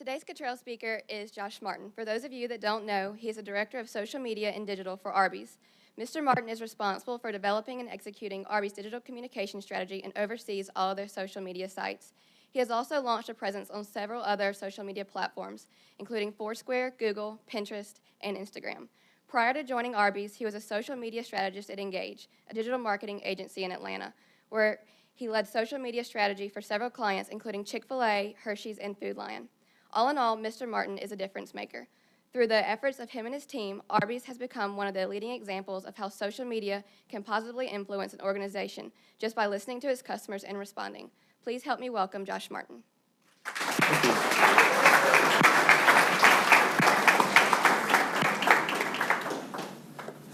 Today's Cottrell speaker is Josh Martin. For those of you that don't know, he is the Director of Social Media and Digital for Arby's. Mr. Martin is responsible for developing and executing Arby's digital communication strategy and oversees all of their social media sites. He has also launched a presence on several other social media platforms, including Foursquare, Google, Pinterest, and Instagram. Prior to joining Arby's, he was a social media strategist at Engage, a digital marketing agency in Atlanta, where he led social media strategy for several clients, including Chick-fil-A, Hershey's, and Food Lion. All in all, Mr. Martin is a difference maker. Through the efforts of him and his team, Arby's has become one of the leading examples of how social media can positively influence an organization just by listening to its customers and responding. Please help me welcome Josh Martin.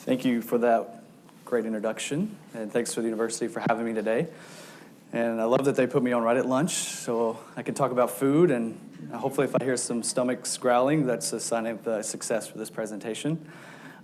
Thank you for that great introduction, and thanks for the university for having me today. And I love that they put me on right at lunch, so I can talk about food, and hopefully if I hear some stomachs growling, that's a sign of success for this presentation.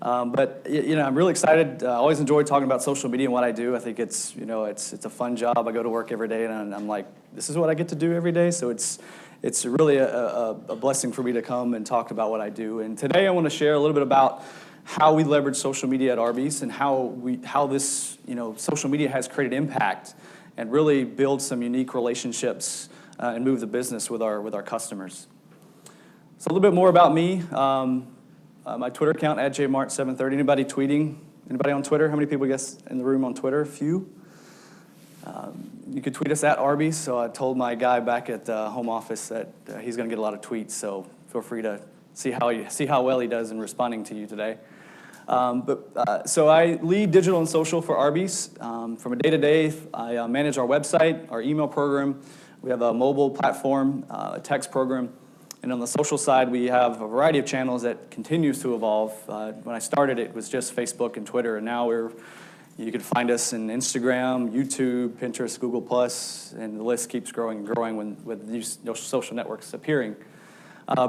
But I'm really excited. I always enjoy talking about social media and what I do. I think it's a fun job. I go to work every day, and I'm like, this is what I get to do every day, so it's really a blessing for me to come and talk about what I do. And today I want to share a little bit about how we leverage social media at Arby's and how this social media has created impact and really build some unique relationships and move the business with our customers. So a little bit more about me. My Twitter account, @jmart730. Anybody tweeting? Anybody on Twitter? How many people, I guess, in the room on Twitter? A few. You could tweet us at Arby's. So I told my guy back at the home office that he's going to get a lot of tweets. So feel free to see how well he does in responding to you today. So I lead digital and social for Arby's. From a day-to-day, I manage our website, our email program. We have a mobile platform, a text program. And on the social side, we have a variety of channels that continues to evolve. When I started, it was just Facebook and Twitter, and now you can find us in Instagram, YouTube, Pinterest, Google+, and the list keeps growing and growing with new social networks appearing.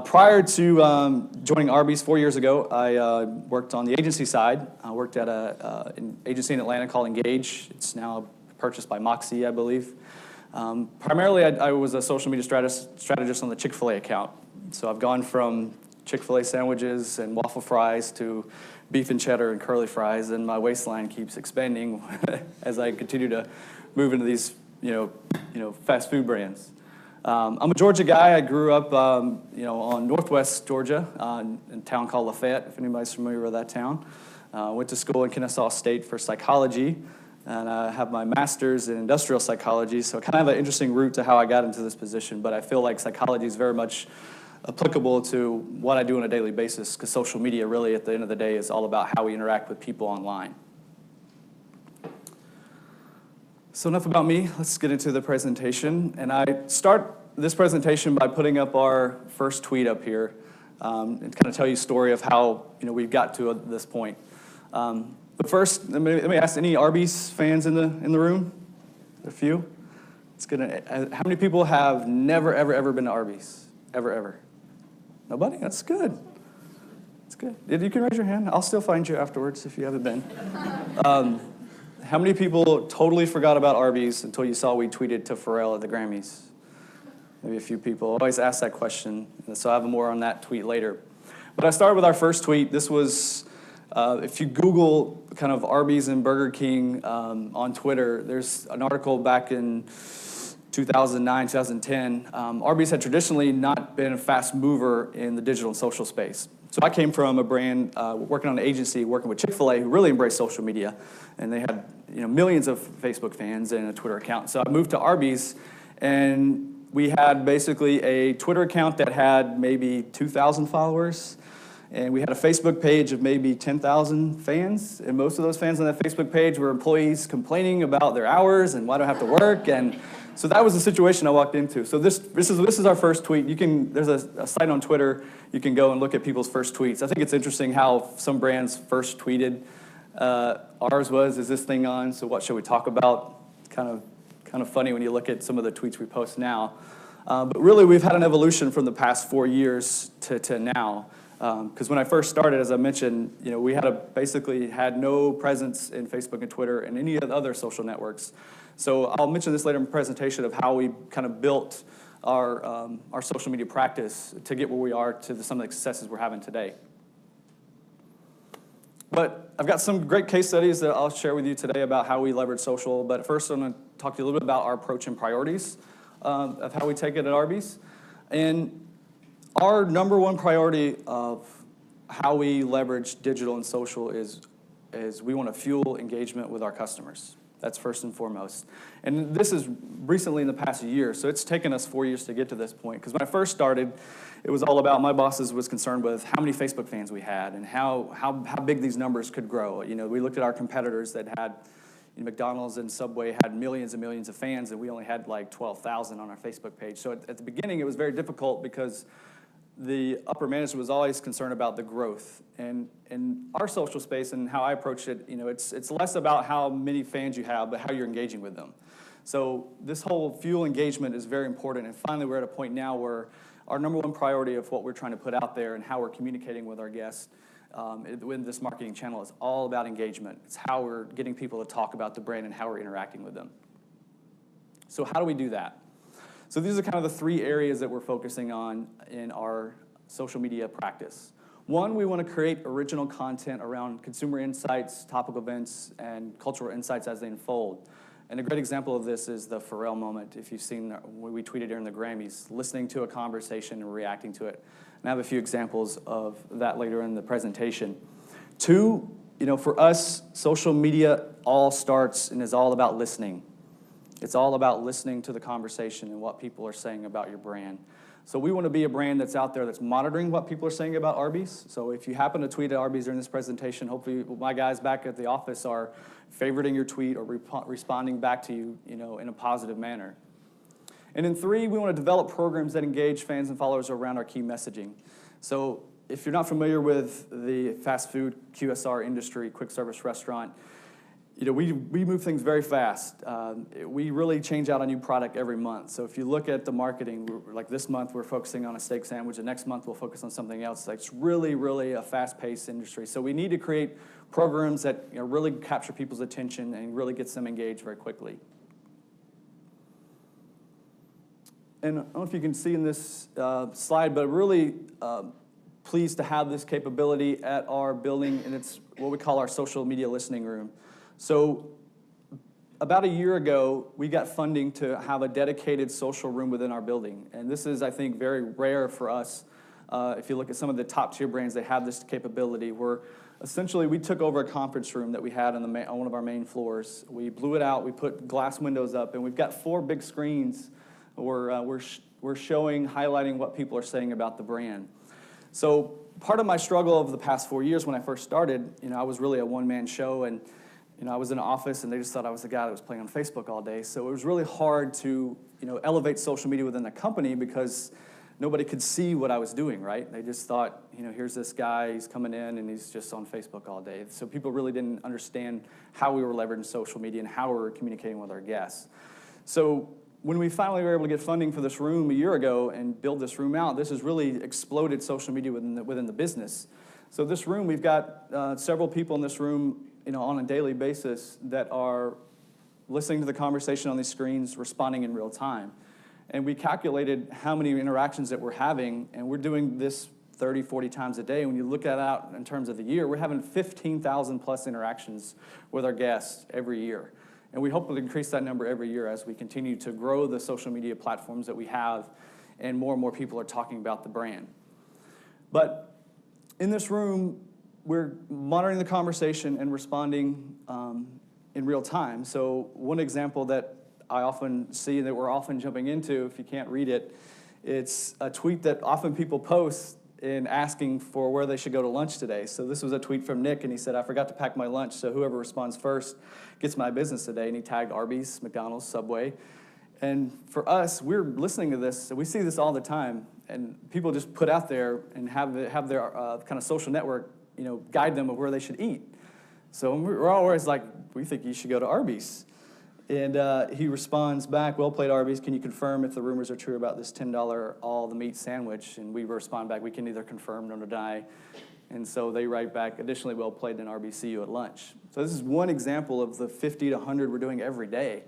Prior to joining Arby's 4 years ago, I worked on the agency side. I worked at an agency in Atlanta called Engage. It's now purchased by Moxie, I believe. Primarily, I was a social media strategist on the Chick-fil-A account. So I've gone from Chick-fil-A sandwiches and waffle fries to beef and cheddar and curly fries, and my waistline keeps expanding as I continue to move into these fast food brands. I'm a Georgia guy. I grew up, on Northwest Georgia, in a town called Lafayette, if anybody's familiar with that town. Went to school in Kennesaw State for psychology, and I have my master's in industrial psychology, so kind of an interesting route to how I got into this position, but I feel like psychology is very much applicable to what I do on a daily basis, because social media really, at the end of the day, is all about how we interact with people online. So enough about me. Let's get into the presentation. And I start this presentation by putting up our first tweet up here and kind of tell you a story of how we've got to this point. But first, let me ask, any Arby's fans in the room? A few? How many people have never, ever been to Arby's? Ever? Nobody? That's good. That's good. You can raise your hand. I'll still find you afterwards if you haven't been. How many people totally forgot about Arby's until you saw we tweeted to Pharrell at the Grammys? Maybe a few people. I always ask that question, so I have more on that tweet later. But I started with our first tweet. This was, if you Google kind of Arby's and Burger King on Twitter, there's an article back in 2009, 2010. Arby's had traditionally not been a fast mover in the digital and social space. So I came from a brand working on an agency, working with Chick-fil-A, who really embraced social media, and they had millions of Facebook fans and a Twitter account. So I moved to Arby's, and we had basically a Twitter account that had maybe 2,000 followers, and we had a Facebook page of maybe 10,000 fans, and most of those fans on that Facebook page were employees complaining about their hours and why do I have to work, and so that was the situation I walked into. So this is our first tweet. There's a site on Twitter. You can go and look at people's first tweets. I think it's interesting how some brands first tweeted. Ours was, "Is this thing on? So what should we talk about?" Kind of funny when you look at some of the tweets we post now. But really, we've had an evolution from the past 4 years to now. Because when I first started, as I mentioned, we basically had no presence in Facebook and Twitter and any of the other social networks. So I'll mention this later in the presentation of how we kind of built our social media practice to get where we are to some of the successes we're having today. But I've got some great case studies that I'll share with you today about how we leverage social. But first, I'm going to talk to you a little bit about our approach and priorities of how we take it at Arby's. And our number one priority of how we leverage digital and social is we want to fuel engagement with our customers. That's first and foremost. And this is recently in the past year, so it's taken us 4 years to get to this point. Because when I first started, it was all about, my bosses was concerned with how many Facebook fans we had and how big these numbers could grow. You know, we looked at our competitors that had, McDonald's and Subway had millions and millions of fans, and we only had like 12,000 on our Facebook page. So at the beginning, it was very difficult because the upper management was always concerned about the growth. And in our social space and how I approach it, it's less about how many fans you have, but how you're engaging with them. So this whole fuel engagement is very important. And finally, we're at a point now where our number one priority of what we're trying to put out there and how we're communicating with our guests with this marketing channel is all about engagement. It's how we're getting people to talk about the brand and how we're interacting with them. So how do we do that? So these are kind of the three areas that we're focusing on in our social media practice. One, we want to create original content around consumer insights, topical events, and cultural insights as they unfold. And a great example of this is the Pharrell moment. If you've seen what we tweeted during the Grammys, listening to a conversation and reacting to it. And I have a few examples of that later in the presentation. Two, for us, social media all starts and is all about listening. It's all about listening to the conversation and what people are saying about your brand. So we want to be a brand that's out there that's monitoring what people are saying about Arby's. So if you happen to tweet at Arby's during this presentation, hopefully my guys back at the office are favoriting your tweet or responding back to you, in a positive manner. And then three, we want to develop programs that engage fans and followers around our key messaging. So if you're not familiar with the fast food QSR industry, quick service restaurant, we move things very fast. We really change out a new product every month. So if you look at the marketing, like this month we're focusing on a steak sandwich, the next month we'll focus on something else. Like, it's really, really a fast-paced industry. So we need to create programs that really capture people's attention and really gets them engaged very quickly. And I don't know if you can see in this slide, but really pleased to have this capability at our building, and it's what we call our social media listening room. So about a year ago, we got funding to have a dedicated social room within our building. And this is, I think, very rare for us. If you look at some of the top-tier brands, they have this capability where essentially we took over a conference room that we had on one of our main floors. We blew it out. We put glass windows up, and we've got 4 big screens where we're showing, highlighting what people are saying about the brand. So part of my struggle over the past 4 years when I first started, I was really a one-man show, and I was in an office, and they just thought I was the guy that was playing on Facebook all day. So it was really hard to, elevate social media within the company because nobody could see what I was doing, right? They just thought, here's this guy, he's coming in, and he's just on Facebook all day. So people really didn't understand how we were leveraging social media and how we were communicating with our guests. So when we finally were able to get funding for this room a year ago and build this room out, this has really exploded social media within the business. So this room, we've got several people in this room, on a daily basis that are listening to the conversation on these screens, responding in real time. And we calculated how many interactions that we're having, and we're doing this 30, 40 times a day. When you look at it out in terms of the year, we're having 15,000 plus interactions with our guests every year. And we hope to increase that number every year as we continue to grow the social media platforms that we have, and more people are talking about the brand. But in this room, we're monitoring the conversation and responding in real time. So one example that I often see that we're often jumping into, if you can't read it, it's a tweet that often people post in asking for where they should go to lunch today. So this was a tweet from Nick, and he said, "I forgot to pack my lunch, so whoever responds first gets my business today." And he tagged Arby's, McDonald's, Subway. And for us, we're listening to this, and we see this all the time, and people just put out there and have their kind of social network guide them of where they should eat. So we're always like, "We think you should go to Arby's." And he responds back, "Well played, Arby's. Can you confirm if the rumors are true about this $10 all-the-meat sandwich?" And we respond back, "We can neither confirm nor deny." And so they write back, "Additionally, well played, then Arby's, see you at lunch." So this is one example of the 50 to 100 we're doing every day.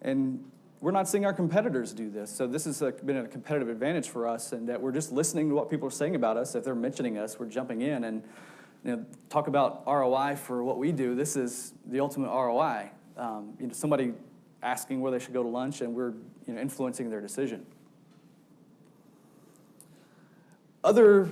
And we're not seeing our competitors do this. So this has been a competitive advantage for us, and that we're just listening to what people are saying about us. If they're mentioning us, we're jumping in and talk about ROI for what we do. This is the ultimate ROI. Somebody asking where they should go to lunch, and we're influencing their decision. Other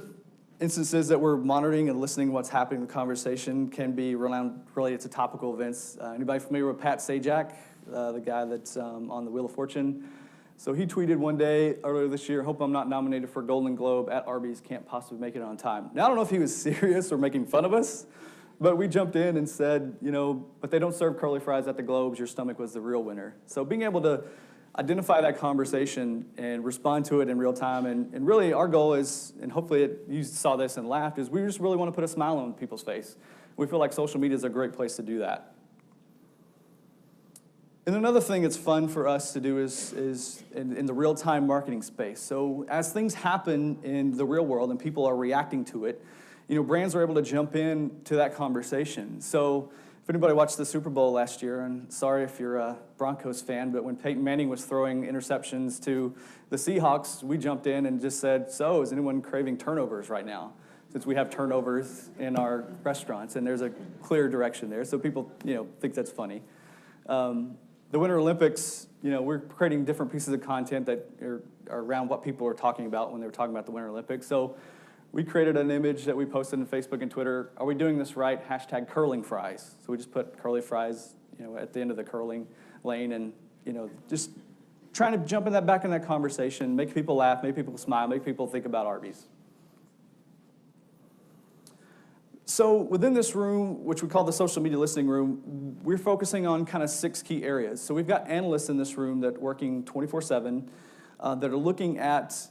instances that we're monitoring and listening to what's happening in the conversation can be related to topical events. Anybody familiar with Pat Sajak, the guy that's on the Wheel of Fortune? So he tweeted one day earlier this year, "Hope I'm not nominated for Golden Globe at Arby's, can't possibly make it on time." Now, I don't know if he was serious or making fun of us, but we jumped in and said, but they don't serve curly fries at the Globes, your stomach was the real winner. So being able to identify that conversation and respond to it in real time, and really our goal is, and hopefully you saw this and laughed, is we just really want to put a smile on people's face. We feel like social media is a great place to do that. And another thing that's fun for us to do is in the real-time marketing space. So as things happen in the real world and people are reacting to it, brands are able to jump in to that conversation. So if anybody watched the Super Bowl last year, and sorry if you're a Broncos fan, but when Peyton Manning was throwing interceptions to the Seahawks, we jumped in and just said, "So is anyone craving turnovers right now?" Since we have turnovers in our restaurants, and there's a clear direction there. So people, think that's funny. The Winter Olympics, we're creating different pieces of content that are around what people are talking about when they were talking about the Winter Olympics. So we created an image that we posted on Facebook and Twitter. Are we doing this right? # curling fries. So we just put curly fries, at the end of the curling lane, and, just trying to jump back in that conversation, make people laugh, make people smile, make people think about Arby's. So within this room, which we call the social media listening room, we're focusing on kind of 6 key areas. So we've got analysts in this room that are working 24/7 that are looking at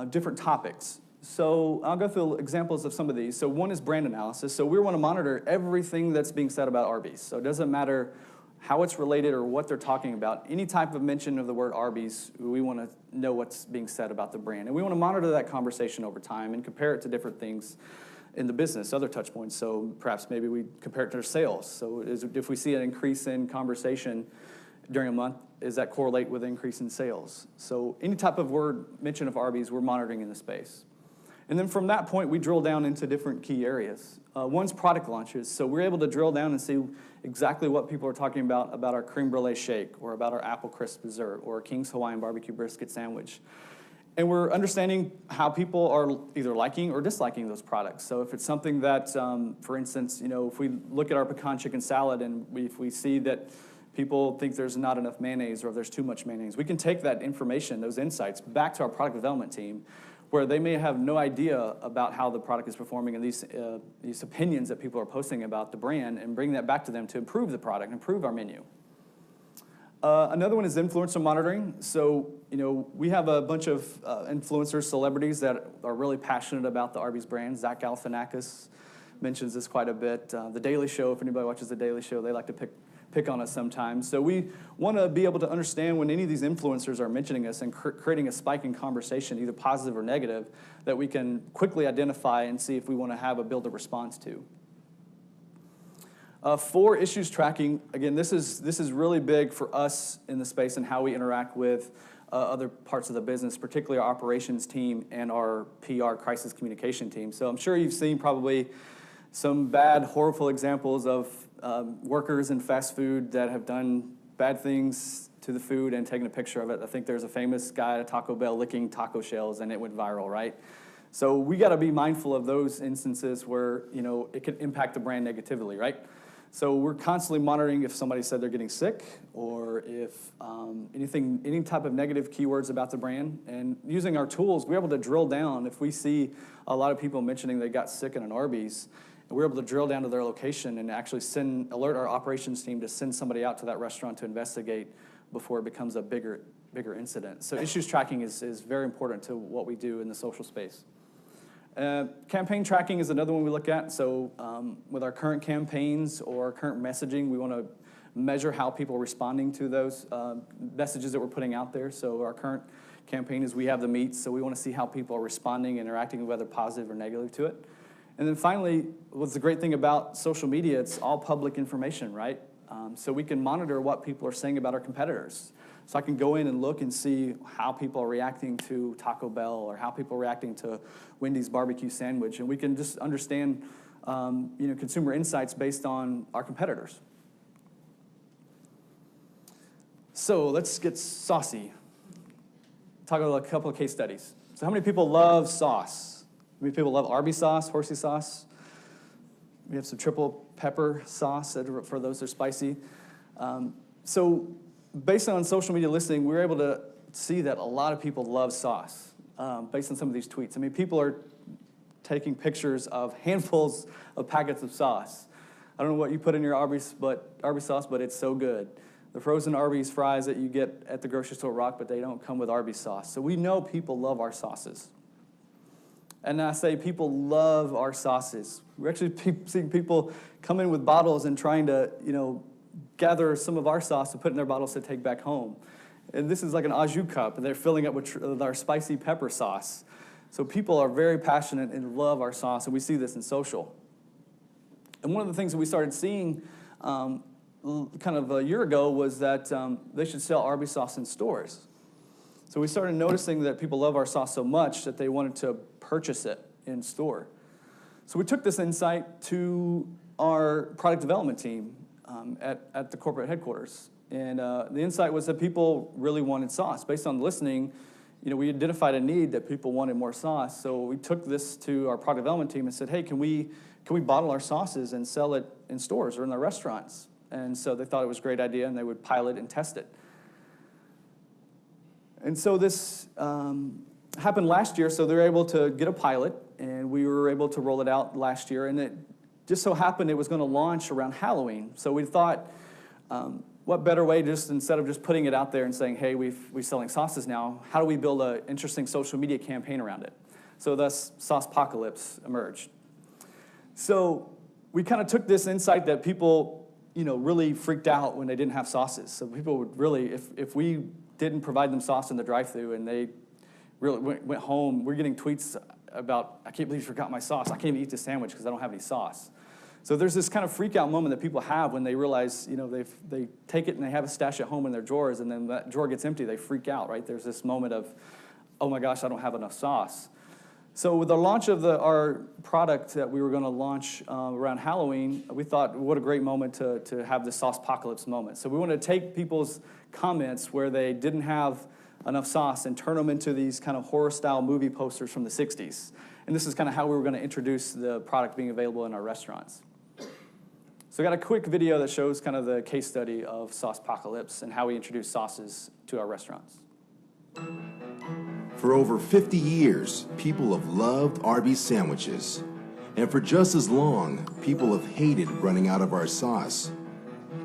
different topics. So I'll go through examples of some of these. So one is brand analysis. So we want to monitor everything that's being said about Arby's. So it doesn't matter how it's related or what they're talking about. Any type of mention of the word Arby's, we want to know what's being said about the brand. And we want to monitor that conversation over time and compare it to different things in the business, other touch points. So perhaps maybe we compare it to their sales. So if we see an increase in conversation during a month, does that correlate with an increase in sales? So any type of word mention of Arby's, we're monitoring in the space. And then from that point, we drill down into different key areas. One's product launches. So we're able to drill down and see exactly what people are talking about our creme brulee shake, or about our apple crisp dessert, or King's Hawaiian barbecue brisket sandwich. And we're understanding how people are either liking or disliking those products. So if it's something that, for instance, if we look at our pecan chicken salad and if we see that people think there's not enough mayonnaise or there's too much mayonnaise, we can take that information, those insights, back to our product development team, where they may have no idea about how the product is performing and these opinions that people are posting about the brand, and bring that back to them to improve the product, improve our menu. Another one is influencer monitoring. So, we have a bunch of influencers, celebrities that are really passionate about the Arby's brand. Zach Galifianakis mentions this quite a bit. The Daily Show, if anybody watches The Daily Show, they like to pick on us sometimes. So we want to be able to understand when any of these influencers are mentioning us and creating a spike in conversation, either positive or negative, that we can quickly identify and see if we want to build a response to. 4, issues tracking. Again, this is really big for us in the space and how we interact with other parts of the business, particularly our operations team and our PR crisis communication team. So I'm sure you've seen probably some bad, horrible examples of workers in fast food that have done bad things to the food and taken a picture of it. I think there's a famous guy at Taco Bell licking taco shells, and it went viral, right? So we got to be mindful of those instances where it could impact the brand negatively, right? So we're constantly monitoring if somebody said they're getting sick, or if any type of negative keywords about the brand. And using our tools, we're able to drill down. If we see a lot of people mentioning they got sick in an Arby's, and we're able to drill down to their location and actually alert our operations team to send somebody out to that restaurant to investigate before it becomes a bigger incident. So issues tracking is very important to what we do in the social space. Campaign tracking is another one we look at. So with our current campaigns or current messaging, we want to measure how people are responding to those messages that we're putting out there. So our current campaign is We Have the Meats, so we want to see how people are responding, interacting, whether positive or negative to it. And then finally, what's the great thing about social media, it's all public information, right? So we can monitor what people are saying about our competitors. So I can go in and look and see how people are reacting to Taco Bell or how people are reacting to Wendy's barbecue sandwich. And we can just understand consumer insights based on our competitors. So let's get saucy. Talk about a couple of case studies. So how many people love sauce? How many people love Arby sauce, horsey sauce? We have some triple pepper sauce for those that are spicy. So based on social media listening, we were able to see that a lot of people love sauce based on some of these tweets. I mean, people are taking pictures of handfuls of packets of sauce. I don't know what you put in your Arby sauce, but it's so good. The frozen Arby's fries that you get at the grocery store rock, but they don't come with Arby sauce. So we know people love our sauces. And I say people love our sauces. We're actually seeing people come in with bottles and trying to, gather some of our sauce to put in their bottles to take back home. And this is like an au jus cup, and they're filling it with our spicy pepper sauce. So people are very passionate and love our sauce, and we see this in social. And one of the things that we started seeing kind of a year ago was that they should sell Arby sauce in stores. So we started noticing that people love our sauce so much that they wanted to purchase it in store. So we took this insight to our product development team at the corporate headquarters. And the insight was that people really wanted sauce. Based on listening, we identified a need that people wanted more sauce. So we took this to our product development team and said, hey, can we bottle our sauces and sell it in stores or in our restaurants? And so they thought it was a great idea, and they would pilot and test it. And so this happened last year, so they were able to get a pilot, and we were able to roll it out last year. And it just so happened it was going to launch around Halloween. So we thought, what better way, just instead of just putting it out there and saying, hey, we're selling sauces now, how do we build an interesting social media campaign around it? So thus, Sauce Pocalypse emerged. So we kind of took this insight that people really freaked out when they didn't have sauces. So people would really, if we didn't provide them sauce in the drive-thru and they really went home, we're getting tweets about, I can't believe you forgot my sauce. I can't even eat this sandwich because I don't have any sauce. So there's this kind of freak out moment that people have when they realize, they take it and they have a stash at home in their drawers, and then that drawer gets empty, they freak out, right? There's this moment of, oh my gosh, I don't have enough sauce. So with the launch of our product that we were going to launch around Halloween, we thought, what a great moment to have this sauce apocalypse moment. So we wanted to take people's comments where they didn't have enough sauce and turn them into these kind of horror-style movie posters from the 60s. And this is kind of how we were going to introduce the product being available in our restaurants. So I got a quick video that shows kind of the case study of Sauce Apocalypse and how we introduce sauces to our restaurants. For over 50 years, people have loved Arby's sandwiches. And for just as long, people have hated running out of our sauce.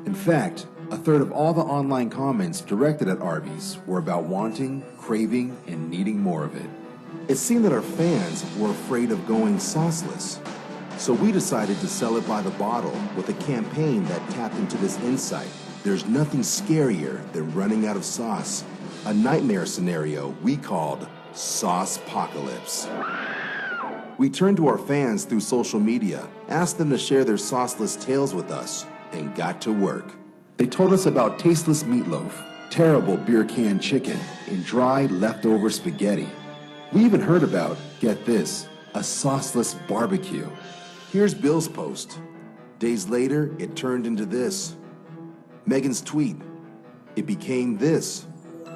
In fact, a third of all the online comments directed at Arby's were about wanting, craving, and needing more of it. It seemed that our fans were afraid of going sauceless. So we decided to sell it by the bottle with a campaign that tapped into this insight. There's nothing scarier than running out of sauce. A nightmare scenario we called Sauce Apocalypse. We turned to our fans through social media, asked them to share their sauceless tales with us, and got to work. They told us about tasteless meatloaf, terrible beer can chicken, and dry leftover spaghetti. We even heard about, get this, a sauceless barbecue. Here's Bill's post. Days later, it turned into this. Megan's tweet. It became this.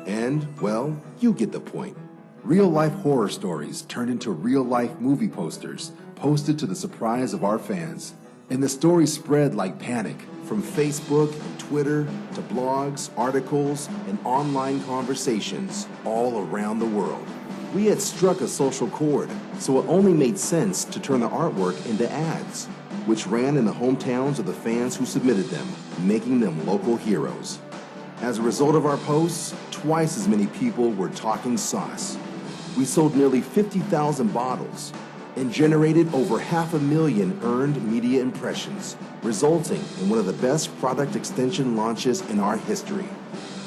And, well, you get the point. Real-life horror stories turned into real-life movie posters, posted to the surprise of our fans. And the story spread like panic, from Facebook and Twitter to blogs, articles, and online conversations all around the world. We had struck a social chord, so it only made sense to turn the artwork into ads, which ran in the hometowns of the fans who submitted them, making them local heroes. As a result of our posts, twice as many people were talking sauce. We sold nearly 50,000 bottles and generated over 500,000 earned media impressions, resulting in one of the best product extension launches in our history.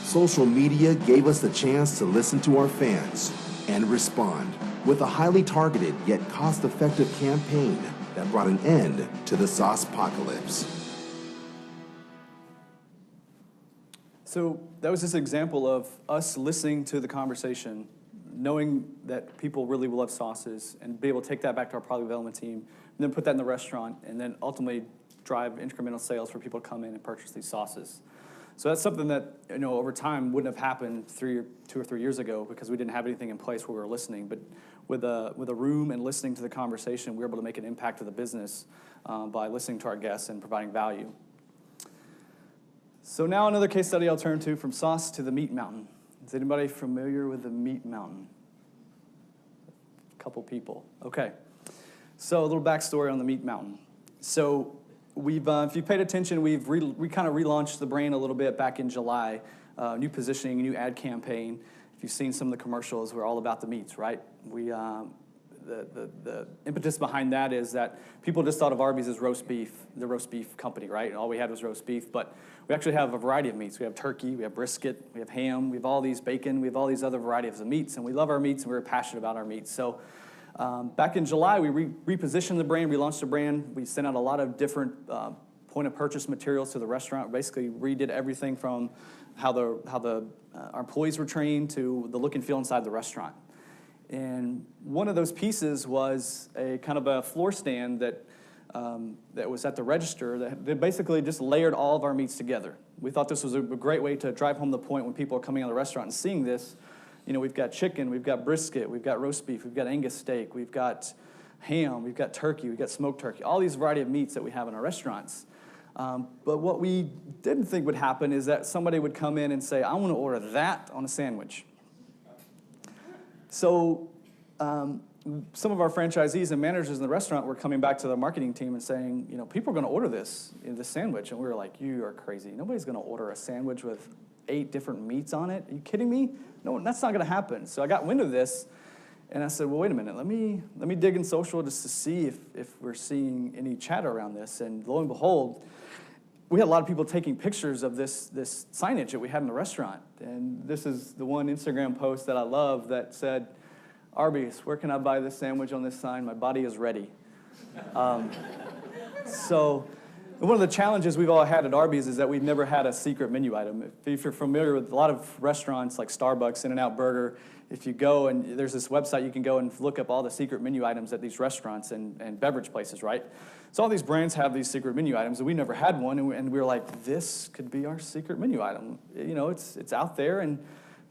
Social media gave us the chance to listen to our fans and respond with a highly targeted yet cost-effective campaign that brought an end to the sauce apocalypse. So that was just an example of us listening to the conversation, knowing that people really love sauces, and be able to take that back to our product development team, and then put that in the restaurant, and then ultimately drive incremental sales for people to come in and purchase these sauces. So that's something that, over time wouldn't have happened 2 or 3 years ago because we didn't have anything in place where we were listening. But with a room and listening to the conversation, we were able to make an impact to the business by listening to our guests and providing value. So now another case study I'll turn to, from sauce to the meat mountain. Is anybody familiar with the meat mountain? A couple people. Okay. So a little backstory on the meat mountain. So we've, if you paid attention, we kind of relaunched the brand a little bit back in July. New positioning, new ad campaign. If you've seen some of the commercials, we're all about the meats, right? The impetus behind that is that people just thought of Arby's as roast beef, the roast beef company, right? And all we had was roast beef, but we actually have a variety of meats. We have turkey, we have brisket, we have ham, we have all these bacon, we have all these other varieties of meats, and we love our meats and we're passionate about our meats. So back in July, we repositioned the brand, relaunched the brand. We sent out a lot of different point-of-purchase materials to the restaurant. Basically redid everything from how our employees were trained to the look and feel inside the restaurant. And one of those pieces was a kind of a floor stand that was at the register that basically just layered all of our meats together. We thought this was a great way to drive home the point when people are coming out of the restaurant and seeing this. We've got chicken, we've got brisket, we've got roast beef, we've got Angus steak, we've got ham, we've got turkey, we've got smoked turkey, all these variety of meats that we have in our restaurants. But what we didn't think would happen is that somebody would come in and say, I want to order that on a sandwich. So some of our franchisees and managers in the restaurant were coming back to the marketing team and saying, people are going to order this sandwich. And we were like, you are crazy. Nobody's going to order a sandwich with 8 different meats on it. Are you kidding me? No, that's not going to happen. So I got wind of this, and I said, well, wait a minute. Let me dig in social just to see if we're seeing any chatter around this. And lo and behold, we had a lot of people taking pictures of this signage that we had in the restaurant. And this is the one Instagram post that I love that said, Arby's, where can I buy this sandwich on this sign? My body is ready. So one of the challenges we've all had at Arby's is that we've never had a secret menu item. If you're familiar with a lot of restaurants like Starbucks, In-N-Out Burger, if you go and there's this website, you can go and look up all the secret menu items at these restaurants and beverage places, right? So all these brands have these secret menu items, and we never had one, and we were like, this could be our secret menu item. It's out there, and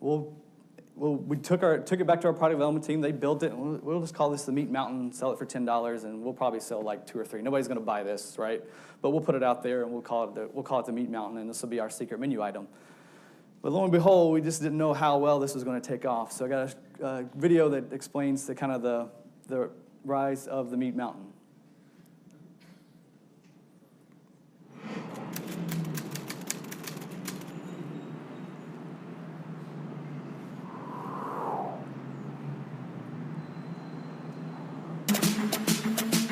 we took it back to our product development team. They built it, and we'll just call this the Meat Mountain, sell it for $10, and we'll probably sell like 2 or 3. Nobody's going to buy this, right? But we'll put it out there, and we'll call it the Meat Mountain, and this will be our secret menu item. But lo and behold, we just didn't know how well this was going to take off. So I got a video that explains the rise of the Meat Mountain.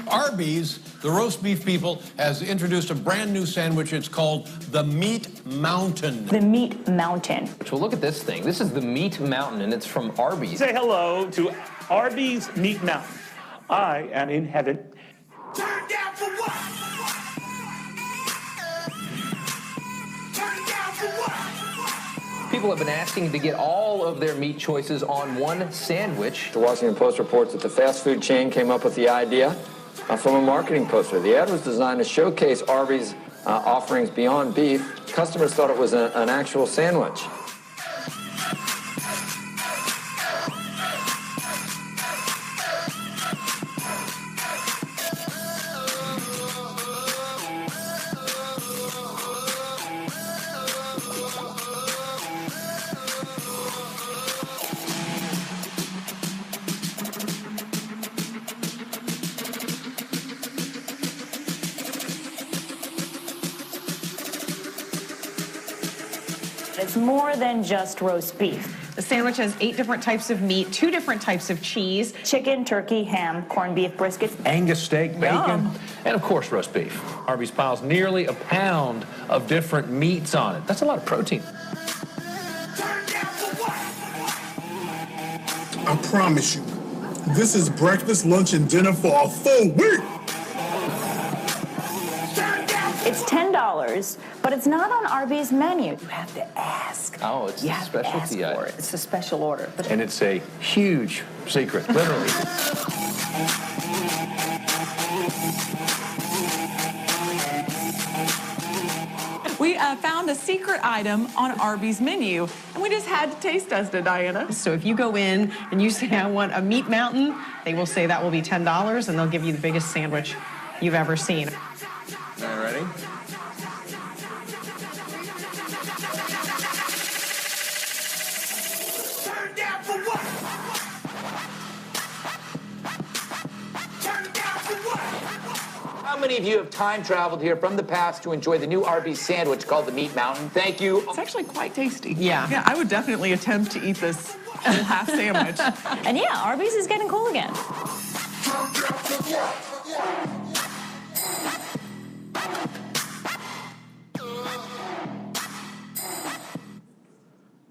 Arby's, the roast beef people, has introduced a brand new sandwich. It's called the Meat Mountain. The Meat Mountain. Well, look at this thing. This is the Meat Mountain, and it's from Arby's. Say hello to Arby's Meat Mountain. I am in heaven. Turn down for what? Turn down for what? People have been asking to get all of their meat choices on one sandwich. The Washington Post reports that the fast food chain came up with the idea from a marketing poster. The ad was designed to showcase Arby's offerings beyond beef. Customers thought it was an actual sandwich. It's more than just roast beef. The sandwich has 8 different types of meat, 2 different types of cheese. Chicken, turkey, ham, corned beef, brisket. Angus steak, bacon. Yum. And, of course, roast beef. Arby's piles nearly a pound of different meats on it. That's a lot of protein. Turn down for what? I promise you, this is breakfast, lunch, and dinner for a full week. Turn down for It's $10, but it's not on Arby's menu. You have to ask. Oh, it's You a have to ask specialty for item. it. It's a special order. But And it's a huge secret, literally. We found a secret item on Arby's menu, and we just had to taste test it, Diana. So if you go in and you say, I want a meat mountain, they will say that will be $10, and they'll give you the biggest sandwich you've ever seen. All right, ready? Turn down for what? Turn down for what? How many of you have time traveled here from the past to enjoy the new Arby's sandwich called the Meat Mountain? Thank you. It's actually quite tasty. Yeah. Yeah, I would definitely attempt to eat this whole half sandwich. And yeah, Arby's is getting cool again.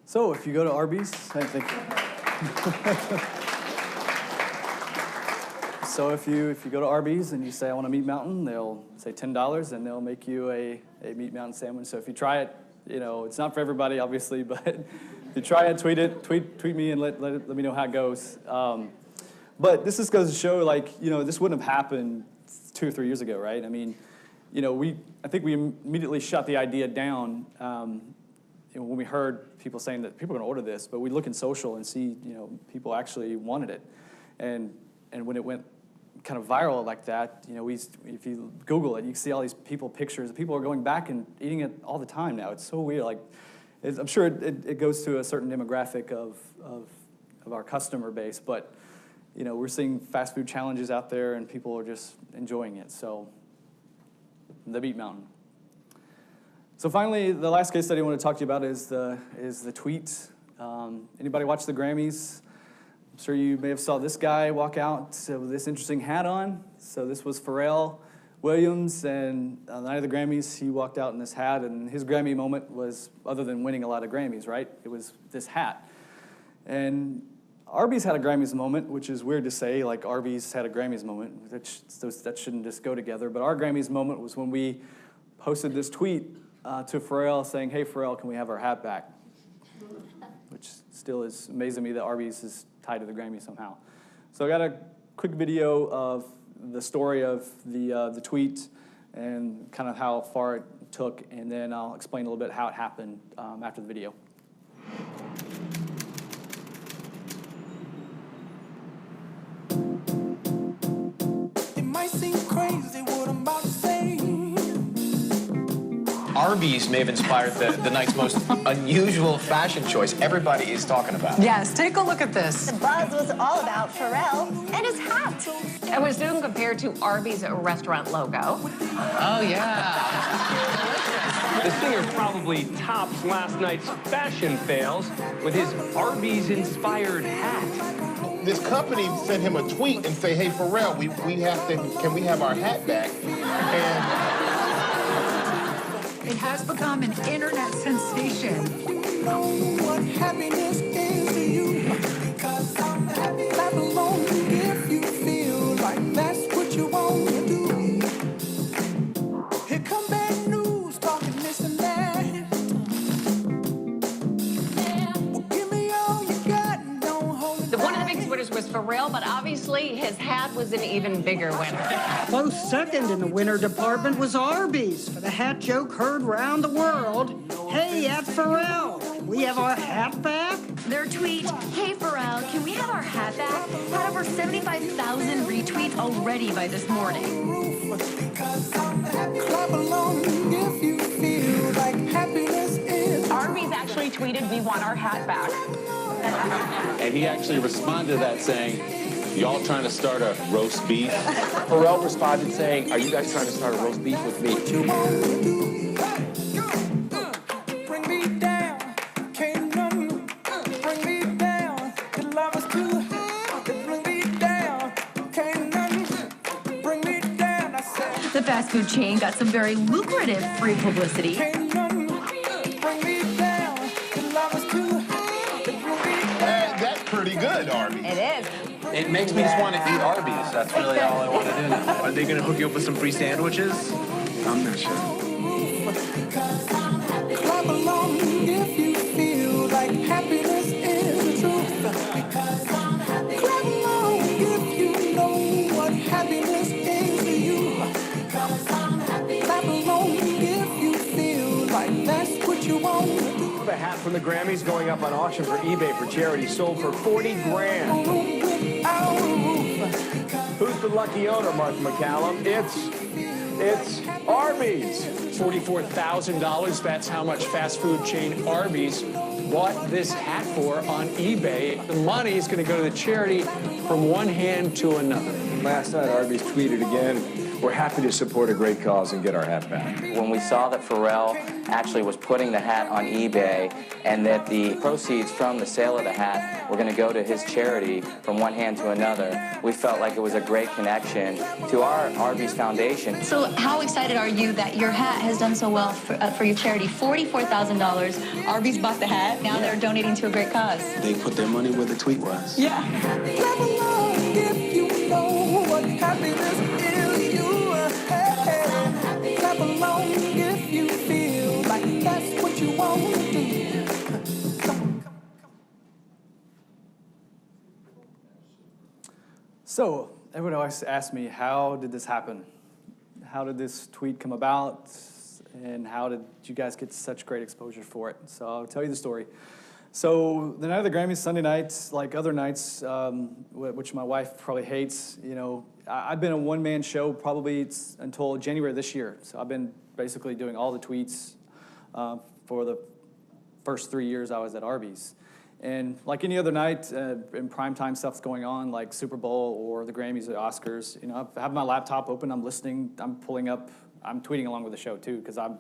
So if you go to Arby's, I think. So if you go to Arby's and you say I want a meat mountain, they'll say $10 and they'll make you a meat mountain sandwich. So if you try it, you know it's not for everybody, obviously, but if you try it, tweet me and let me know how it goes. But this just goes to show, like, you know, this wouldn't have happened 2 or 3 years ago, right? I mean, you know, I think we immediately shut the idea down. You know, when we heard people saying that people are going to order this, but we look in social and see, you know, people actually wanted it, and when it went kind of viral like that, you know, if you Google it, you see all these pictures. People are going back and eating it all the time now. It's so weird. Like, I'm sure it goes to a certain demographic of our customer base, but you know, we're seeing fast food challenges out there, and people are just enjoying it. So, the Meat Mountain. So finally, the last case study I want to talk to you about is the tweet. Anybody watch the Grammys? I'm sure you may have saw this guy walk out with this interesting hat on. So this was Pharrell Williams, and on the night of the Grammys, he walked out in this hat, and his Grammy moment was, other than winning a lot of Grammys, right? It was this hat. And Arby's had a Grammys moment, which is weird to say, like Arby's had a Grammys moment. That shouldn't just go together. But our Grammys moment was when we posted this tweet to Pharrell saying, hey, Pharrell, can we have our hat back? Which still is amazing to me that Arby's is tied to the Grammy somehow. So I got a quick video of the story of the tweet and kind of how far it took, and then I'll explain a little bit how it happened after the video. It might seem crazy what I'm about to say. Arby's may have inspired the night's most unusual fashion choice everybody is talking about. Yes, take a look at this. The buzz was all about Pharrell and his hat. I was soon compared to Arby's restaurant logo. Oh, yeah. The singer probably tops last night's fashion fails with his Arby's-inspired hat. This company sent him a tweet and say, hey, Pharrell, can we have our hat back? And it has become an internet sensation. You know what happiness is to you, because I'm happy. Clap along if you feel like that's what you want to do. Here come bad news, talking this and that. Well, give me all you got and don't hold it One of the big winners was Pharrell, but obviously his hat was an even bigger winner. Close second in the winner department was Arby's for the hat joke heard round the world. Hey, at Pharrell, can we have our hat back? Their tweet, hey Pharrell, can we have our hat back? Had over 75,000 retweets already by this morning. Clap along if you feel like happiness is. Arby's actually tweeted, we want our hat back. And he actually responded to that saying, y'all trying to start a roast beef? Pharrell responded saying, are you guys trying to start a roast beef with me? Bring me down, can't none bring me down. The love is too high, bring me down, can't none bring me down. I said, The fast food chain got some very lucrative free publicity. can't none bring me down. The love is too high, bring me down. That's pretty good, Arby. It is. It makes me just want to eat Arby's. That's really all I want to do now. Are they going to hook you up with some free sandwiches? I'm not sure. Clap along if you feel like happiness is the truth. Clap along if you know what happiness is to you. Clap along if you feel like that's what you want to do. The hat from the Grammys going up on auction for eBay for charity sold for 40 grand. Who's the lucky owner, Martha McCallum? It's Arby's. $44,000, that's how much fast food chain Arby's bought this hat for on eBay. The money is going to go to the charity from one hand to another. Last night, Arby's tweeted again, we're happy to support a great cause and get our hat back. When we saw that Pharrell actually was putting the hat on eBay and that the proceeds from the sale of the hat were going to go to his charity from one hand to another, we felt like it was a great connection to our Arby's Foundation. So how excited are you that your hat has done so well for your charity? $44,000. Arby's bought the hat. Now they're donating to a great cause. They put their money where the tweet was. Yeah. Clap along if you know what happiness is to you. Clap along if you feel like that's what you want to do. So, everyone always asks me, how did this happen? How did this tweet come about? And how did you guys get such great exposure for it? So I'll tell you the story. So the night of the Grammys, Sunday nights, like other nights, which my wife probably hates, you know, I've been a one-man show probably until January this year. So I've been basically doing all the tweets for the first 3 years I was at Arby's. And like any other night, in primetime stuff's going on, like Super Bowl or the Grammys or Oscars, you know, I have my laptop open, I'm listening, I'm pulling up, I'm tweeting along with the show too, because I'm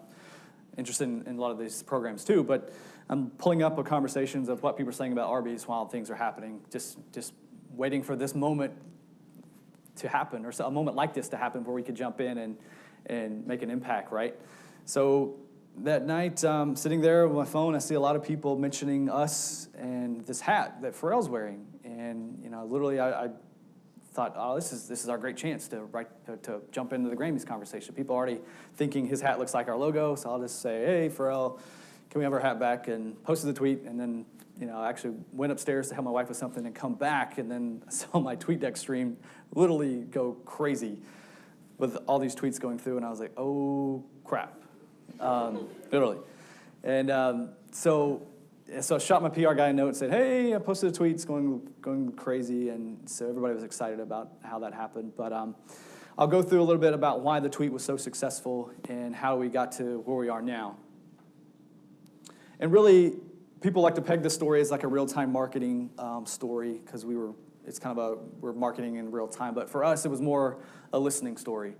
interested in a lot of these programs too, but I'm pulling up conversations of what people are saying about Arby's while things are happening, just waiting for this moment to happen, or a moment like this to happen where we could jump in and make an impact, right? So that night, sitting there with my phone, I see a lot of people mentioning us and this hat that Pharrell's wearing, and you know, literally, I thought, oh, this is our great chance to jump into the Grammys conversation. People are already thinking his hat looks like our logo, so I'll just say, hey, Pharrell, can we have our hat back? And posted the tweet, and then you know, I actually went upstairs to help my wife with something and come back, and then I saw my TweetDeck stream literally go crazy with all these tweets going through, and I was like, oh, crap. Literally. And so I shot my PR guy a note and said, hey, I posted a tweet, it's going crazy, and so everybody was excited about how that happened. But I'll go through a little bit about why the tweet was so successful and how we got to where we are now. And really, people like to peg this story as like a real-time marketing story, because it's kind of we're marketing in real time, but for us, it was more a listening story.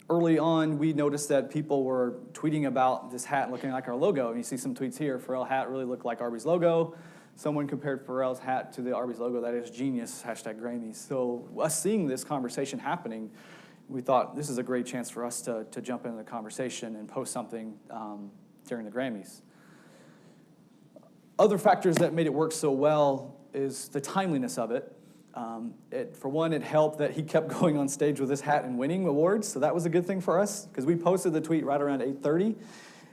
Early on, we noticed that people were tweeting about this hat looking like our logo. And you see some tweets here. Pharrell hat really looked like Arby's logo. Someone compared Pharrell's hat to the Arby's logo. That is genius, #Grammys. So us seeing this conversation happening, we thought this is a great chance for us to jump into the conversation and post something during the Grammys. Other factors that made it work so well is the timeliness of it. For one, it helped that he kept going on stage with his hat and winning awards, so that was a good thing for us, because we posted the tweet right around 8:30,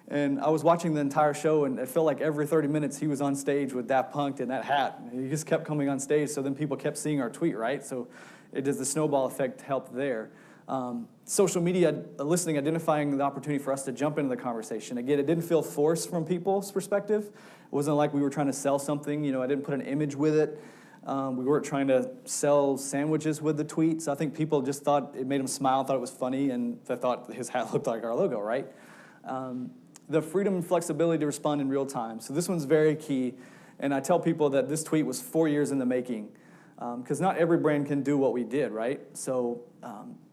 and I was watching the entire show, and it felt like every 30 minutes he was on stage with Daft Punk and that hat. He just kept coming on stage, so then people kept seeing our tweet, right? So the snowball effect helped there. Social media listening, identifying the opportunity for us to jump into the conversation. Again, it didn't feel forced from people's perspective. It wasn't like we were trying to sell something. You know, I didn't put an image with it. We weren't trying to sell sandwiches with the tweets. I think people just thought it made them smile, thought it was funny, and they thought his hat looked like our logo, right? The freedom and flexibility to respond in real time. So this one's very key, and I tell people that this tweet was 4 years in the making, because not every brand can do what we did, right? So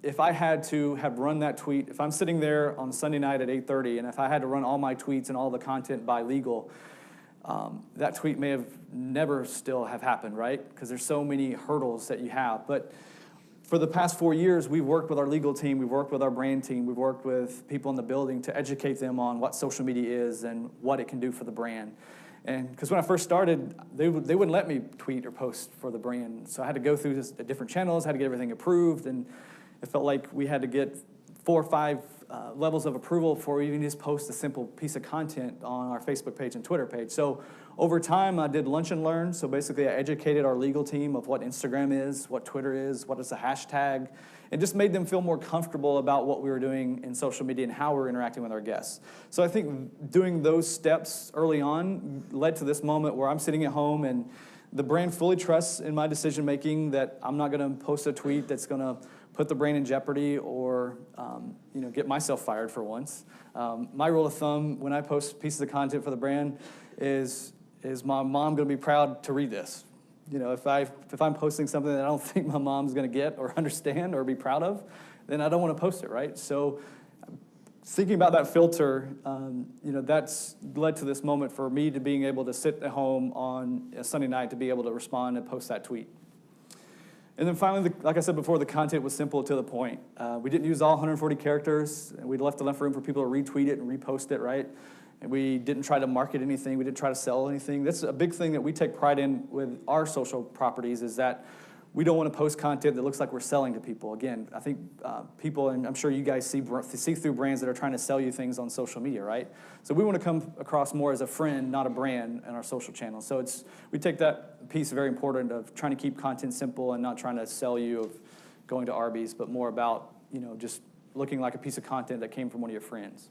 if I had to have run that tweet, if I'm sitting there on Sunday night at 8:30, and if I had to run all my tweets and all the content by legal, that tweet may have never still have happened, right? Because there's so many hurdles that you have. But for the past 4 years, we've worked with our legal team, we've worked with our brand team, we've worked with people in the building to educate them on what social media is and what it can do for the brand. And because when I first started, they wouldn't let me tweet or post for the brand. So I had to go through different channels, had to get everything approved, and it felt like we had to get 4 or 5 levels of approval for even just post a simple piece of content on our Facebook page and Twitter page. So over time, I did lunch and learn. So basically, I educated our legal team of what Instagram is, what Twitter is, what is a hashtag, and just made them feel more comfortable about what we were doing in social media and how we were interacting with our guests. So I think doing those steps early on led to this moment where I'm sitting at home and the brand fully trusts in my decision-making that I'm not going to post a tweet that's going to put the brand in jeopardy or get myself fired for once. My rule of thumb when I post pieces of content for the brand is my mom going to be proud to read this? If I'm posting something that I don't think my mom's going to get or understand or be proud of, then I don't want to post it, right? So thinking about that filter, that's led to this moment for me to being able to sit at home on a Sunday night to be able to respond and post that tweet. And then finally, like I said before, the content was simple to the point. We didn't use all 140 characters. We left enough room for people to retweet it and repost it, right? And we didn't try to market anything. We didn't try to sell anything. That's a big thing that we take pride in with our social properties is that we don't want to post content that looks like we're selling to people. Again, I think people, and I'm sure you guys see through brands that are trying to sell you things on social media, right? So we want to come across more as a friend, not a brand, in our social channels. So we take that piece very important of trying to keep content simple and not trying to sell you of going to Arby's, but more about just looking like a piece of content that came from one of your friends.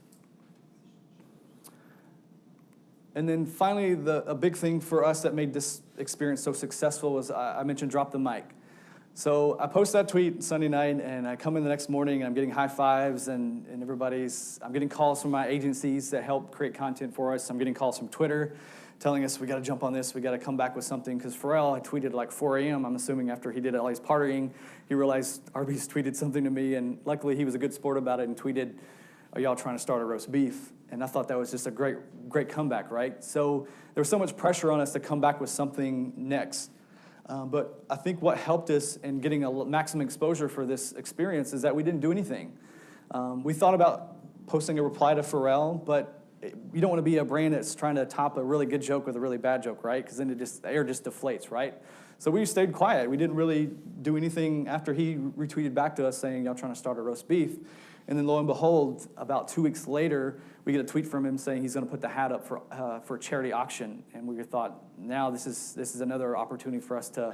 And then finally, a big thing for us that made this experience so successful was I mentioned drop the mic. So I post that tweet Sunday night, and I come in the next morning, and I'm getting high fives, and I'm getting calls from my agencies that help create content for us. I'm getting calls from Twitter telling us we got to jump on this, we got to come back with something. Because Pharrell, I tweeted like 4 a.m., I'm assuming after he did all his partying, he realized Arby's tweeted something to me, and luckily he was a good sport about it and tweeted, "Are y'all trying to start a roast beef?" And I thought that was just a great comeback, right? So there was so much pressure on us to come back with something next. But I think what helped us in getting a maximum exposure for this experience is that we didn't do anything. We thought about posting a reply to Pharrell, but you don't want to be a brand that's trying to top a really good joke with a really bad joke, right? Because then the air just deflates, right? So we stayed quiet. We didn't really do anything after he retweeted back to us saying, "Y'all trying to start a roast beef." And then lo and behold, about 2 weeks later, we get a tweet from him saying he's going to put the hat up for a charity auction. And we thought, now this is another opportunity for us to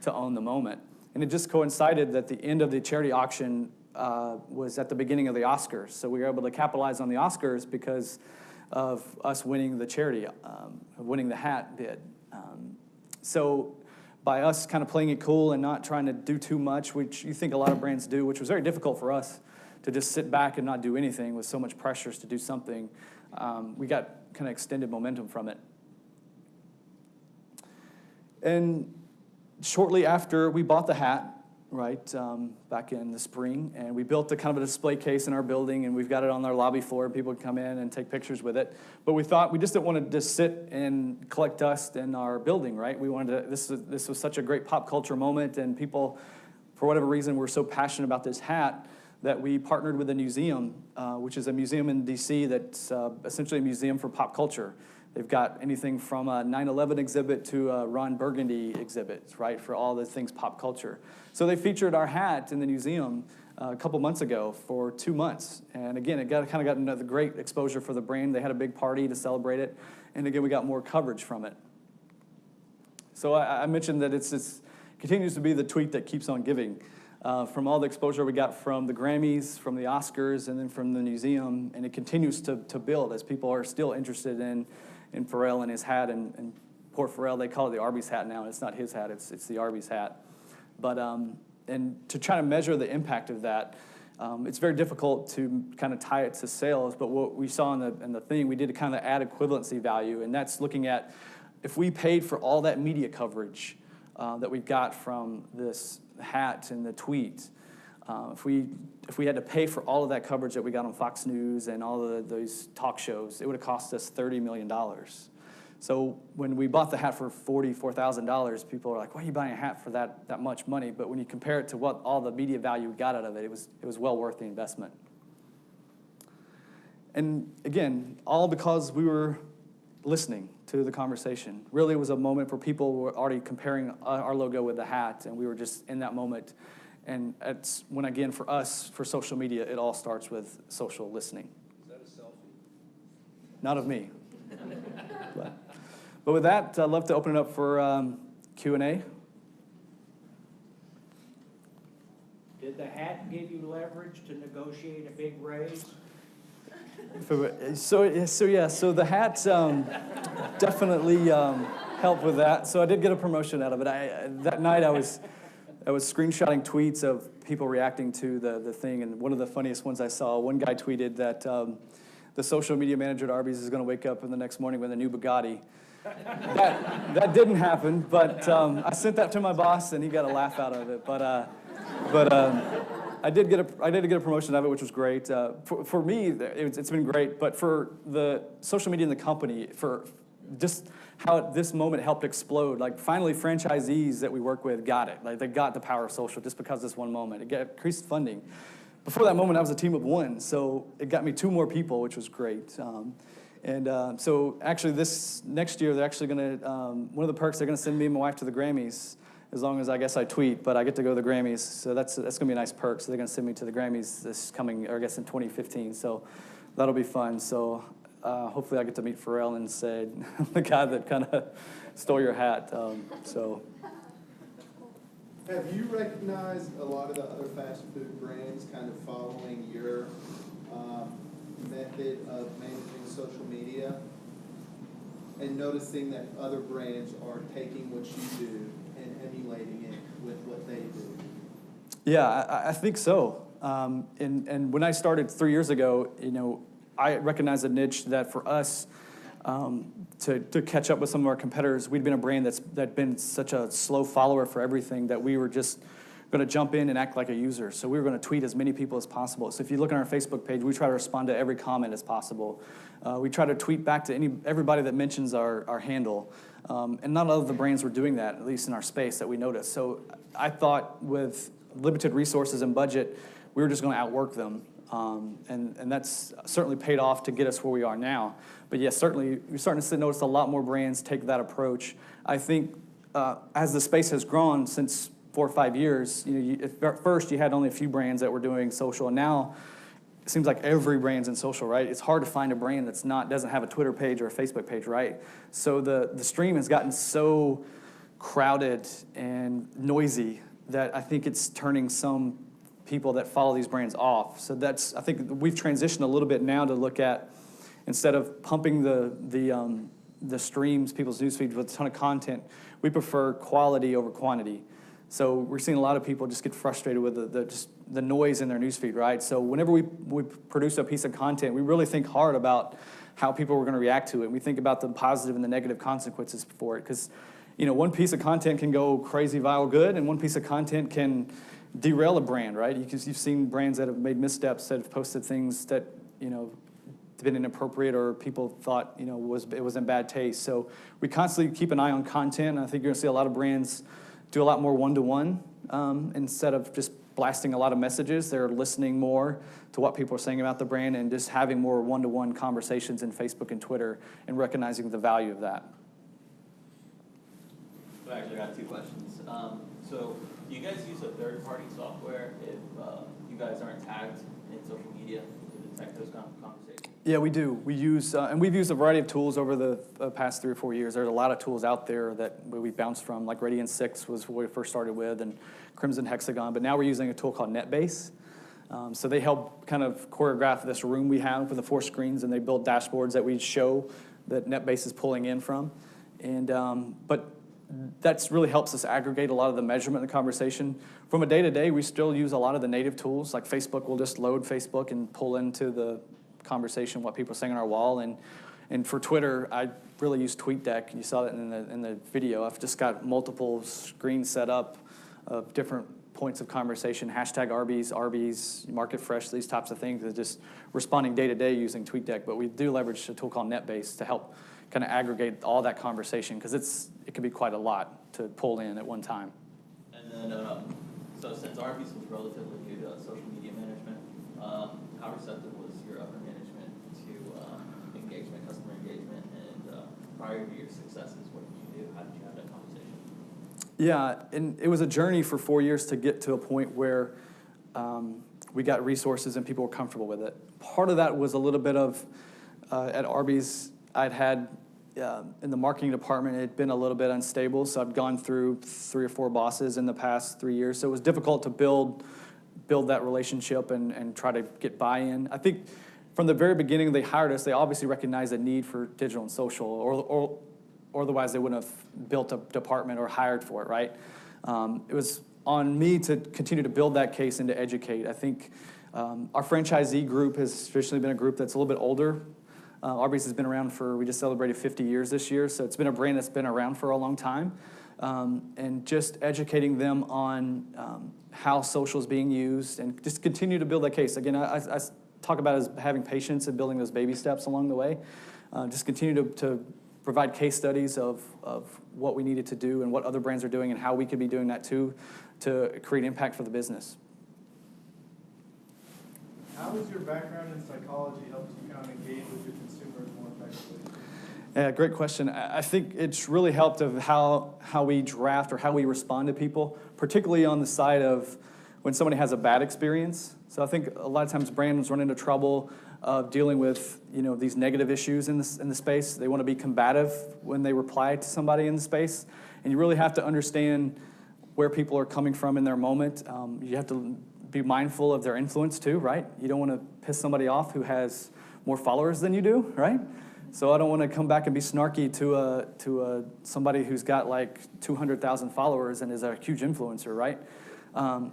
own the moment. And it just coincided that the end of the charity auction was at the beginning of the Oscars. So we were able to capitalize on the Oscars because of us winning the charity, winning the hat bid. So by us kind of playing it cool and not trying to do too much, which you think a lot of brands do, which was very difficult for us, to just sit back and not do anything with so much pressures to do something, we got kind of extended momentum from it. And shortly after, we bought the hat, right, back in the spring, and we built a kind of a display case in our building, and we've got it on our lobby floor, and people can come in and take pictures with it. But we thought we just didn't want to just sit and collect dust in our building, right? We wanted to, this was such a great pop culture moment, and people, for whatever reason, were so passionate about this hat that we partnered with a museum, which is a museum in D.C. that's essentially a museum for pop culture. They've got anything from a 9/11 exhibit to a Ron Burgundy exhibit, right, for all the things pop culture. So they featured our hat in the museum a couple months ago for 2 months. And again, it kind of got another great exposure for the brand. They had a big party to celebrate it. And again, we got more coverage from it. So I mentioned that it continues to be the tweet that keeps on giving. From all the exposure we got from the Grammys, from the Oscars, and then from the museum, and it continues to build as people are still interested in Pharrell and his hat, and poor Pharrell, they call it the Arby's hat now. It's not his hat, it's the Arby's hat. But, and to try to measure the impact of that, it's very difficult to kind of tie it to sales, but what we saw in the thing, we did kind of add equivalency value, and that's looking at if we paid for all that media coverage that we got from this hat and the tweet, if we had to pay for all of that coverage that we got on Fox News and all of those talk shows, it would have cost us $30 million. So when we bought the hat for $44,000, people are like, "Why are you buying a hat for that much money?" But when you compare it to what all the media value we got out of it, it was well worth the investment. And again, all because we were listening to the conversation. Really, it was a moment where people were already comparing our logo with the hat, and we were just in that moment. And it's when, again, for us, for social media, it all starts with social listening. Is that a selfie? Not of me. But with that, I'd love to open it up for Q&A. Did the hat give you leverage to negotiate a big raise? So the hat definitely helped with that. So I did get a promotion out of it. That night I was screenshotting tweets of people reacting to the thing, and one of the funniest ones I saw, one guy tweeted that the social media manager at Arby's is going to wake up in the next morning with a new Bugatti. That didn't happen, but I sent that to my boss, and he got a laugh out of it. But I did get a promotion out of it, which was great. For me, it's been great. But for the social media in the company, for just how this moment helped explode. Like finally, franchisees that we work with got it. Like they got the power of social just because of this one moment. It got increased funding. Before that moment, I was a team of one, so it got me 2 more people, which was great. So actually, this next year, they're actually going to one of the perks they're going to send me and my wife to the Grammys. As long as I guess I tweet, but I get to go to the Grammys, so that's going to be a nice perk. So they're going to send me to the Grammys this coming, or I guess in 2015. So that'll be fun. So hopefully I get to meet Pharrell and say the guy that kind of stole your hat. Have you recognized a lot of the other fast food brands kind of following your method of managing social media, and noticing that other brands are taking what you do and emulating it with what they do? Yeah, I think so. And when I started 3 years ago, I recognized a niche that for us to catch up with some of our competitors, we'd been a brand that's been such a slow follower for everything that we were just going to jump in and act like a user. So we were going to tweet as many people as possible. So if you look on our Facebook page, we try to respond to every comment as possible. We try to tweet back to everybody that mentions our handle. And not all of the brands were doing that, at least in our space that we noticed. So I thought with limited resources and budget, we were just going to outwork them. And that's certainly paid off to get us where we are now. But yes, certainly you're starting to notice a lot more brands take that approach. I think as the space has grown since 4 or 5 years, at first you had only a few brands that were doing social, and now it seems like every brand's in social, right? It's hard to find a brand that's doesn't have a Twitter page or a Facebook page, right? So the stream has gotten so crowded and noisy that I think it's turning some people that follow these brands off. So I think we've transitioned a little bit now to look at, instead of pumping the streams, people's newsfeeds with a ton of content, we prefer quality over quantity. So we're seeing a lot of people just get frustrated with the noise in their newsfeed, right? So whenever we produce a piece of content, we really think hard about how people are going to react to it. We think about the positive and the negative consequences for it, because one piece of content can go crazy viral good, and one piece of content can derail a brand, right? Because you've seen brands that have made missteps, that have posted things that been inappropriate, or people thought it was in bad taste. So we constantly keep an eye on content, and I think you're going to see a lot of brands do a lot more one-to-one instead of just blasting a lot of messages. They're listening more to what people are saying about the brand and just having more one-to-one conversations in Facebook and Twitter and recognizing the value of that. So I actually got 2 questions. So do you guys use a third-party software if you guys aren't tagged in social media to detect those conversations? Yeah, we do. We use, and we've used a variety of tools over the past 3 or 4 years. There's a lot of tools out there that we bounced from, like Radiant 6 was what we first started with, and Crimson Hexagon. But now we're using a tool called NetBase. So they help kind of choreograph this room we have with the 4 screens, and they build dashboards that we show that NetBase is pulling in from. And but that's really helps us aggregate a lot of the measurement in the conversation. From a day-to-day, we still use a lot of the native tools, like Facebook will just load Facebook and pull into the conversation what people are saying on our wall. And for Twitter, I really use TweetDeck. You saw that in the video. I've just got multiple screens set up of different points of conversation, hashtag Arby's, Market Fresh, these types of things, just responding day-to-day using TweetDeck. But we do leverage a tool called NetBase to help kind of aggregate all that conversation, because it can be quite a lot to pull in at one time. And then, so since Arby's was relatively new to social media management, how receptive was your upper management to engagement, customer engagement, and prior to your successes, what did you do? How did you have that conversation? Yeah, and it was a journey for 4 years to get to a point where we got resources and people were comfortable with it. Part of that was a little bit of, at Arby's, I'd had, in the marketing department, it had been a little bit unstable, so I'd gone through 3 or 4 bosses in the past 3 years, so it was difficult to build that relationship and try to get buy-in. I think from the very beginning they hired us, they obviously recognized the need for digital and social, or otherwise they wouldn't have built a department or hired for it, right? It was on me to continue to build that case and to educate. I think our franchisee group has traditionally been a group that's a little bit older. Arby's has been around we just celebrated 50 years this year, so it's been a brand that's been around for a long time. And just educating them on how social is being used and just continue to build that case. Again, I talk about it as having patience and building those baby steps along the way. Just continue to provide case studies of what we needed to do and what other brands are doing and how we could be doing that too to create impact for the business. How has your background in psychology helped you kind of engage with your consumers more effectively? Yeah, great question. I think it's really helped of how we draft or how we respond to people, particularly on the side of when somebody has a bad experience. So I think a lot of times brands run into trouble of dealing with these negative issues in the space. They want to be combative when they reply to somebody in the space, and you really have to understand where people are coming from in their moment. You have to be mindful of their influence too, right? You don't want to piss somebody off who has more followers than you do, right? So I don't want to come back and be snarky to somebody who's got like 200,000 followers and is a huge influencer, right?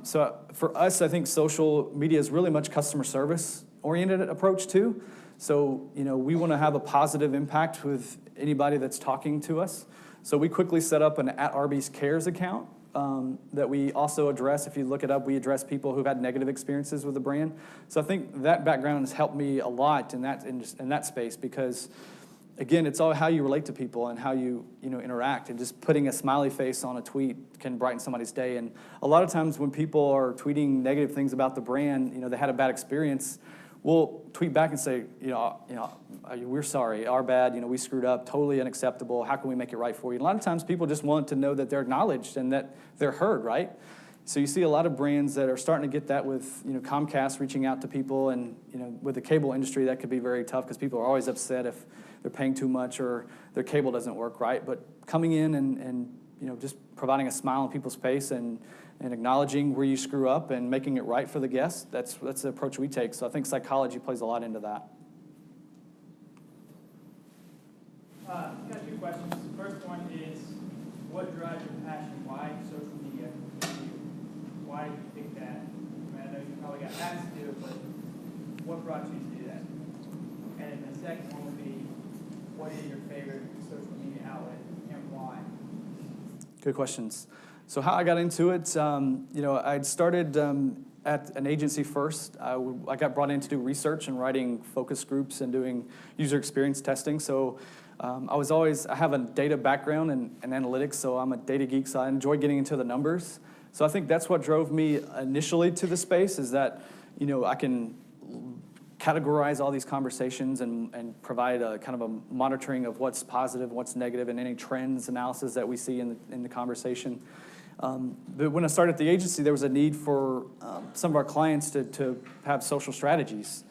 So for us, I think social media is really much customer service oriented approach too. So we want to have a positive impact with anybody that's talking to us. So we quickly set up an @Arby's Cares account that we also address. If you look it up, we address people who've had negative experiences with the brand. So I think that background has helped me a lot in that space because, again, it's all how you relate to people and how you interact. And just putting a smiley face on a tweet can brighten somebody's day. And a lot of times when people are tweeting negative things about the brand, they had a bad experience, we'll tweet back and say, we're sorry, our bad, we screwed up, totally unacceptable. How can we make it right for you? And a lot of times people just want to know that they're acknowledged and that they're heard, right? So you see a lot of brands that are starting to get that with, Comcast reaching out to people, and with the cable industry that could be very tough because people are always upset if they're paying too much or their cable doesn't work right. But coming in and just providing a smile on people's face and acknowledging where you screw up and making it right for the guests, that's the approach we take. So I think psychology plays a lot into that. Got 2 questions. The first one is, what drives your passion? Why social media? Why do you think that? I know you probably got asked to do it, but what brought you to do that? And then the second one would be, what is your favorite social media outlet and why? Good questions. So how I got into it, I'd started at an agency first. I got brought in to do research and writing focus groups and doing user experience testing. So I have a data background and analytics, so I'm a data geek, so I enjoy getting into the numbers. So I think that's what drove me initially to the space, is that, I can categorize all these conversations and provide a kind of a monitoring of what's positive, what's negative, and any trends analysis that we see in the conversation. But when I started at the agency, there was a need for some of our clients to have social strategies.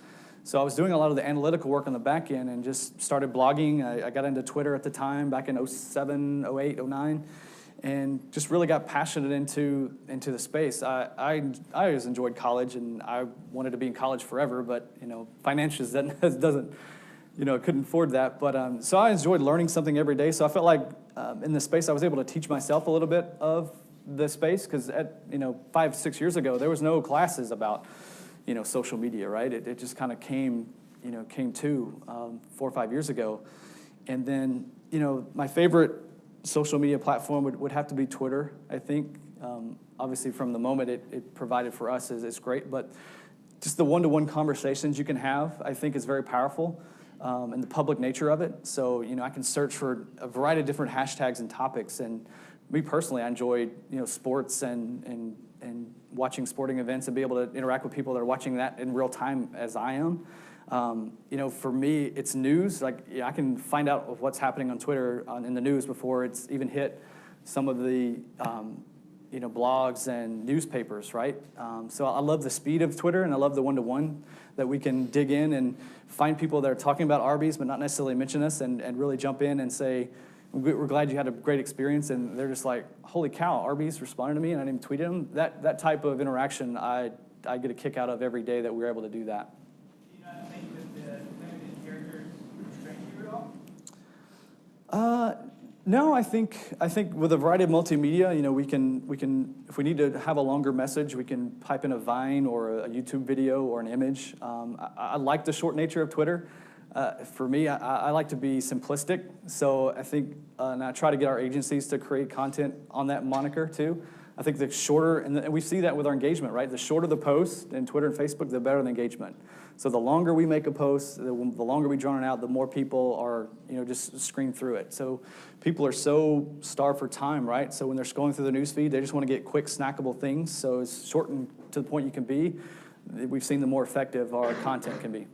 So I was doing a lot of the analytical work on the back end and just started blogging. I got into Twitter at the time, back in 07, 08, 09, and just really got passionate into the space. I always enjoyed college, and I wanted to be in college forever, but financially that doesn't, couldn't afford that. But so I enjoyed learning something every day. So I felt like in the space I was able to teach myself a little bit of the space, because at 5-6 years ago there was no classes about social media, right? It just kind of came to 4 or 5 years ago. And then my favorite social media platform would have to be Twitter, I think. Obviously from the moment it provided for us is great, but just the one-to-one conversations you can have, I think, is very powerful, and the public nature of it. So I can search for a variety of different hashtags and topics, and me personally, I enjoyed sports and watching sporting events and be able to interact with people that are watching that in real time as I am. For me, it's news. I can find out what's happening on Twitter in the news before it's even hit some of the blogs and newspapers, right? So I love the speed of Twitter, and I love the one-to-one that we can dig in and find people that are talking about Arby's but not necessarily mention us, and really jump in and say, we're glad you had a great experience, and they're just like, holy cow, Arby's responded to me and I didn't tweet them. That type of interaction I get a kick out of every day that we're able to do that. Do you not think that the limited characters restrain you at all? No, I think with a variety of multimedia, we can if we need to have a longer message, we can pipe in a Vine or a YouTube video or an image. I like the short nature of Twitter. For me, I like to be simplistic, so I think, and I try to get our agencies to create content on that moniker too. I think the shorter, and we see that with our engagement, right? The shorter the post in Twitter and Facebook, the better the engagement. So the longer we make a post, the longer we draw it out, the more people are, just screen through it. So people are so starved for time, right? So when they're scrolling through the newsfeed, they just want to get quick, snackable things. So it's shortened to the point you can be. We've seen the more effective our content can be.